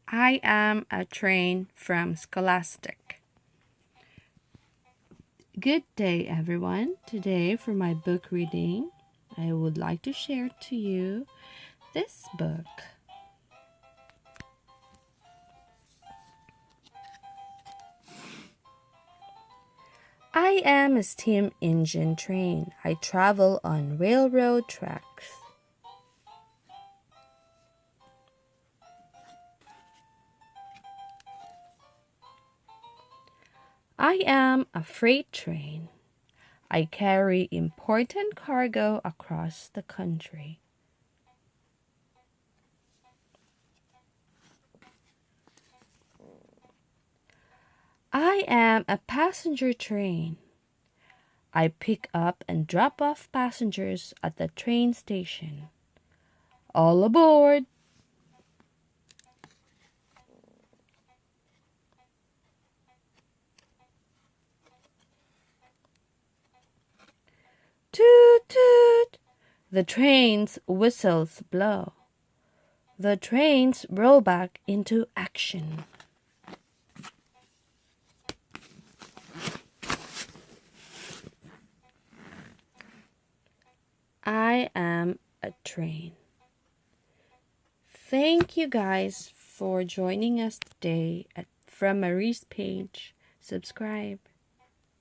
I am a train from Scholastic. Good day, everyone. Today, for my book reading, I would like to share to you this book. I am a steam engine train. I travel on railroad tracks. I am a freight train. I carry important cargo across the country. I am a passenger train. I pick up and drop off passengers at the train station. All aboard! Toot toot! The train's whistles blow. The trains roll back into action. I am a train. Thank you guys for joining us today from Marie's page. Subscribe.